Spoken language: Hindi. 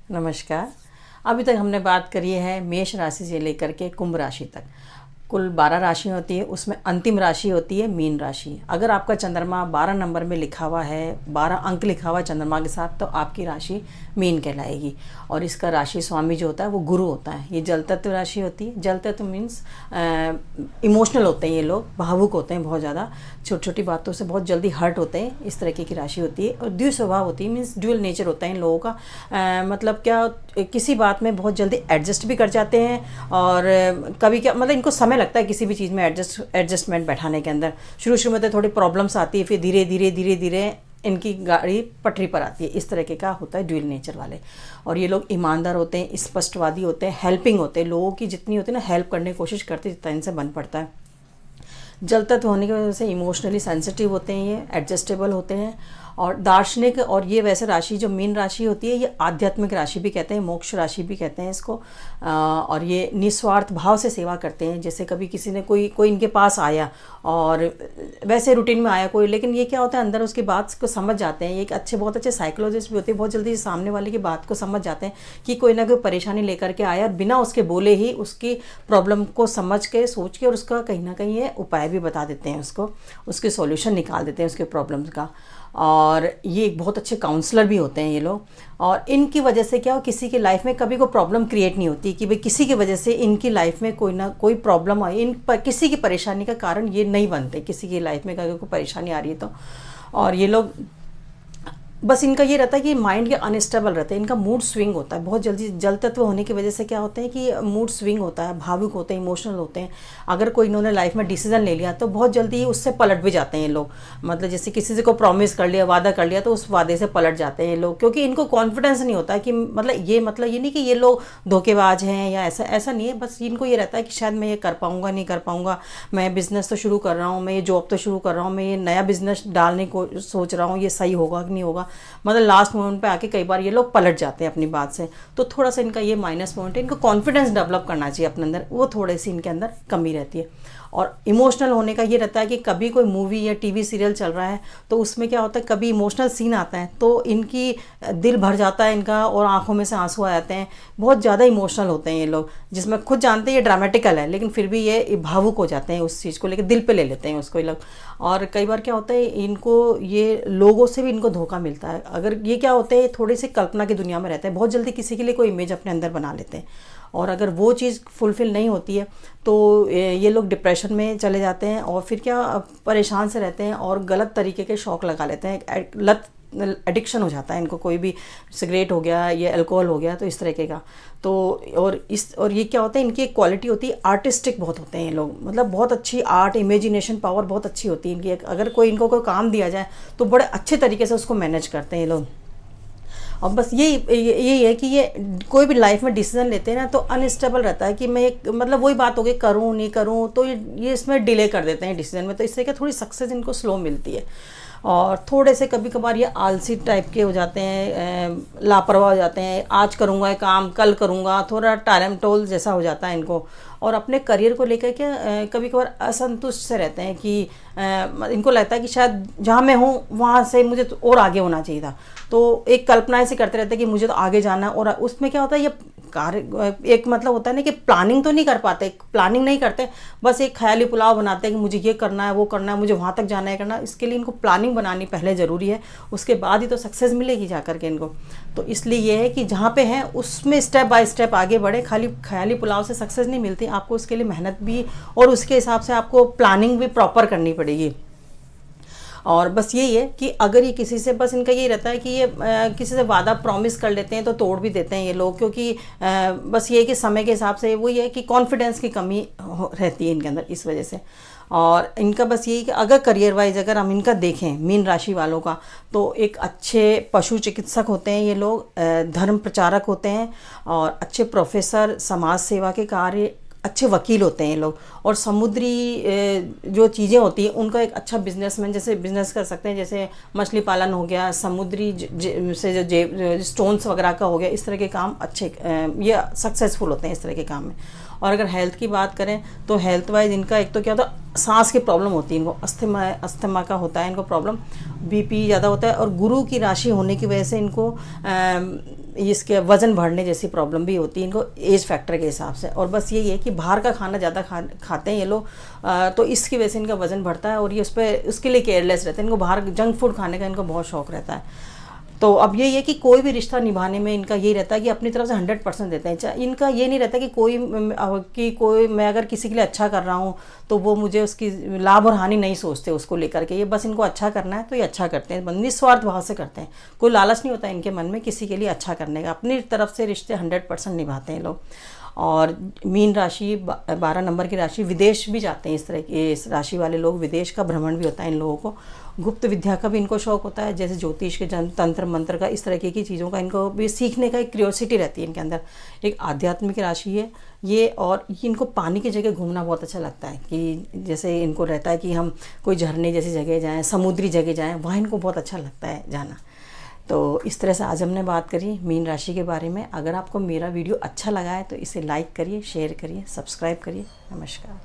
नमस्कार। अभी तक हमने बात करी है मेष राशि से लेकर के कुंभ राशि तक। कुल 12 राशि होती है, उसमें अंतिम राशि होती है मीन राशि। अगर आपका चंद्रमा 12 नंबर में लिखा हुआ है, 12 अंक लिखा हुआ है चंद्रमा के साथ, तो आपकी राशि मीन कहलाएगी। और इसका राशि स्वामी जो होता है वो गुरु होता है। ये जल तत्व राशि होती है। जल तत्व मीन्स इमोशनल होते हैं, ये लोग भावुक होते हैं बहुत ज़्यादा, छोटी छोटी बातों से बहुत जल्दी हर्ट होते हैं, इस तरीके की राशि होती है। और द्वि स्वभाव होती है, मीन्स ड्यूअल नेचर होता है इन लोगों का। मतलब क्या, किसी बात में बहुत जल्दी एडजस्ट भी कर जाते हैं, और कभी क्या मतलब इनको समय लगता है किसी भी चीज़ में एडजस्टमेंट बैठाने के अंदर। शुरू में तो थोड़ी प्रॉब्लम्स आती है, फिर धीरे धीरे इनकी गाड़ी पटरी पर आती है। इस तरीके का होता है ड्यूल नेचर वाले। और ये लोग ईमानदार होते हैं, स्पष्टवादी होते हैं, हेल्पिंग होते हैं, लोगों की जितनी होती है ना हेल्प करने की कोशिश करते हैं जितना इनसे बन पड़ता है। जल तत्व होने की वजह से इमोशनली सेंसिटिव होते हैं, ये एडजस्टेबल होते हैं और दार्शनिक। और ये वैसे राशि जो मीन राशि होती है ये आध्यात्मिक राशि भी कहते हैं, मोक्ष राशि भी कहते हैं इसको। और ये निस्वार्थ भाव से सेवा करते हैं। जैसे कभी किसी ने कोई इनके पास आया और वैसे रूटीन में आया कोई, लेकिन ये क्या होता है अंदर उसकी बात को समझ जाते हैं। ये एक बहुत अच्छे साइकोलॉजिस्ट भी होते हैं, बहुत जल्दी सामने वाले की बात को समझ जाते हैं कि कोई ना कोई परेशानी लेकर के आया, और बिना उसके बोले ही उसकी प्रॉब्लम को समझ के सोच के और उसका कहीं ना कहीं ये उपाय भी बता देते हैं, उसके सॉल्यूशन निकाल देते हैं उसके प्रॉब्लम्स का। और ये एक बहुत अच्छे काउंसलर भी होते हैं ये लोग। और इनकी वजह से क्या हो, किसी की लाइफ में कभी कोई प्रॉब्लम क्रिएट नहीं होती कि भाई किसी की वजह से इनकी लाइफ में कोई ना कोई प्रॉब्लम आई। किसी की परेशानी का कारण ये नहीं बनते, किसी की लाइफ में अगर कोई परेशानी आ रही है तो। और ये लोग बस इनका ये रहता है कि माइंड के अनस्टेबल रहते हैं, इनका मूड स्विंग होता है बहुत जल्दी। जल तत्व होने की वजह से क्या होता है कि मूड स्विंग होता है, भावुक होते हैं, इमोशनल होते हैं। अगर कोई इन्होंने लाइफ में डिसीजन ले लिया तो बहुत जल्दी उससे पलट भी जाते हैं ये लोग। मतलब जैसे किसी से को प्रॉमिस कर लिया, वादा कर लिया, तो उस वादे से पलट जाते हैं ये लोग, क्योंकि इनको कॉन्फिडेंस नहीं होता कि मतलब ये नहीं कि ये लोग धोखेबाज हैं या ऐसा नहीं है। बस इनको ये रहता है कि शायद मैं ये कर पाऊंगा नहीं कर पाऊंगा, मैं बिजनेस तो शुरू कर रहा हूँ, मैं ये जॉब तो शुरू कर रहा हूँ, मैं ये नया बिजनेस डालने को सोच रहा हूँ, ये सही होगा कि नहीं होगा। मतलब लास्ट मोमेंट पे आके कई बार ये लोग पलट जाते हैं अपनी बात से। तो थोड़ा सा इनका ये माइनस पॉइंट है। इनको कॉन्फिडेंस डेवलप करना चाहिए अपने अंदर, वो थोड़ी सी इनके अंदर कमी रहती है। और इमोशनल होने का ये रहता है कि कभी कोई मूवी या टीवी सीरियल चल रहा है तो उसमें क्या होता है, कभी इमोशनल सीन आता है तो इनकी दिल भर जाता है इनका, और आंखों में से आंसू आ जाते हैं। बहुत ज़्यादा इमोशनल होते हैं ये लोग, जिसमें खुद जानते हैं ये ड्रामेटिकल है, लेकिन फिर भी ये भावुक हो जाते हैं उस चीज़ को लेकर, दिल पे ले लेते हैं उसको ये लोग। और कई बार क्या होता है इनको, ये लोगों से भी इनको धोखा मिलता है। अगर ये क्या होते हैं, थोड़ी सी कल्पना की दुनिया में रहते हैं, बहुत जल्दी किसी के लिए कोई इमेज अपने अंदर बना लेते हैं, और अगर वो चीज़ फुलफ़िल नहीं होती है तो ये लोग डिप्रेशन में चले जाते हैं, और फिर क्या परेशान से रहते हैं और गलत तरीके के शौक लगा लेते हैं। लत एडिक्शन हो जाता है इनको, कोई भी सिगरेट हो गया या अल्कोहल हो गया, तो इस तरीके का। तो और ये क्या होता है, इनकी एक क्वालिटी होती है, आर्टिस्टिक बहुत होते हैं ये लोग। मतलब बहुत अच्छी आर्ट, इमेजिनेशन पावर बहुत अच्छी होती है इनकी। अगर इनको कोई काम दिया जाए तो बड़े अच्छे तरीके से उसको मैनेज करते हैं ये लोग। और बस यही है कि ये कोई भी लाइफ में डिसीजन लेते हैं ना तो अनस्टेबल रहता है कि मैं मतलब वही बात हो गई, करूँ नहीं करूँ, तो ये इसमें डिले कर देते हैं डिसीजन में। तो इससे क्या थोड़ी सक्सेस इनको स्लो मिलती है। और थोड़े से कभी कभार ये आलसी टाइप के हो जाते हैं, लापरवाह हो जाते हैं। आज करूँगा ये काम, कल करूँगा, थोड़ा टालम टोल जैसा हो जाता है इनको। और अपने करियर को लेकर के कभी कभार असंतुष्ट से रहते हैं कि इनको लगता है कि शायद जहाँ मैं हूँ वहाँ से मुझे तो और आगे होना चाहिए था। तो एक कल्पना ऐसे करते रहते हैं कि मुझे तो आगे जाना है। और उसमें क्या होता है, ये कार्य एक मतलब होता है ना कि प्लानिंग तो नहीं कर पाते, प्लानिंग नहीं करते, बस एक ख्याली पुलाव बनाते हैं कि मुझे ये करना है, वो करना है, मुझे वहाँ तक जाना है करना। इसके लिए इनको प्लानिंग बनानी पहले ज़रूरी है, उसके बाद ही तो सक्सेस मिलेगी जा कर के इनको। तो इसलिए ये है कि जहाँ पे हैं उसमें स्टेप बाय स्टेप आगे बढ़े। खाली ख्याली पुलाव से सक्सेस नहीं मिलती, आपको उसके लिए मेहनत भी और उसके हिसाब से आपको प्लानिंग भी प्रॉपर करनी पड़ेगी। और बस यही है कि अगर ये किसी से, बस इनका ये रहता है कि ये किसी से वादा प्रॉमिस कर लेते हैं तो तोड़ भी देते हैं ये लोग, क्योंकि बस ये है कि समय के हिसाब से वही है कि कॉन्फिडेंस की कमी रहती है इनके अंदर इस वजह से। और इनका बस यही कि अगर करियर वाइज अगर हम इनका देखें मीन राशि वालों का, तो एक अच्छे पशु चिकित्सक होते हैं ये लोग, धर्म प्रचारक होते हैं, और अच्छे प्रोफेसर, समाज सेवा के कार्य, अच्छे वकील होते हैं ये लोग। और समुद्री जो चीज़ें होती हैं उनका एक अच्छा बिजनेसमैन जैसे बिजनेस कर सकते हैं, जैसे मछली पालन हो गया, समुद्री से जो स्टोन्स वगैरह का हो गया, इस तरह के काम अच्छे ये सक्सेसफुल होते हैं इस तरह के काम में। और अगर हेल्थ की बात करें तो हेल्थ वाइज इनका एक तो क्या होता है, सांस की प्रॉब्लम होती है इनको, अस्थमा का होता है इनको प्रॉब्लम, बीपी ज़्यादा होता है। और गुरु की राशि होने की वजह से इनको इसके वज़न बढ़ने जैसी प्रॉब्लम भी होती है इनको एज फैक्टर के हिसाब से। और बस यही है कि बाहर का खाना ज़्यादा खाते हैं ये लोग, तो इसकी वजह से इनका वज़न बढ़ता है और ये उसके लिए केयरलेस रहते हैं। इनको बाहर जंक फूड खाने का इनको बहुत शौक़ रहता है। तो अब यही है कि कोई भी रिश्ता निभाने में इनका यही रहता है कि अपनी तरफ से 100% देते हैं। इनका ये नहीं रहता कि कोई मैं अगर किसी के लिए अच्छा कर रहा हूँ तो वो मुझे उसकी लाभ और हानि नहीं सोचते उसको लेकर के। ये बस इनको अच्छा करना है तो ये अच्छा करते हैं, निस्वार्थ भाव से करते हैं। कोई लालच नहीं होता इनके मन में किसी के लिए अच्छा करने का। अपनी तरफ से रिश्ते 100% निभाते हैं लोग। और मीन राशि 12 नंबर की राशि, विदेश भी जाते हैं इस तरह के इस राशि वाले लोग। विदेश का भ्रमण भी होता है इन लोगों को। गुप्त विद्या का भी इनको शौक़ होता है, जैसे ज्योतिष के तंत्र मंत्र का, इस तरह की चीज़ों का इनको भी सीखने का एक क्यूरियोसिटी रहती है इनके अंदर। एक आध्यात्मिक राशि है ये। और इनको पानी की जगह घूमना बहुत अच्छा लगता है, कि जैसे इनको रहता है कि हम कोई झरने जैसी जगह जाएँ, समुद्री जगह जाएँ, वहाँ इनको बहुत अच्छा लगता है जाना। तो इस तरह से आज हमने बात करी मीन राशि के बारे में। अगर आपको मेरा वीडियो अच्छा लगा है तो इसे लाइक करिए, शेयर करिए, सब्सक्राइब करिए। नमस्कार।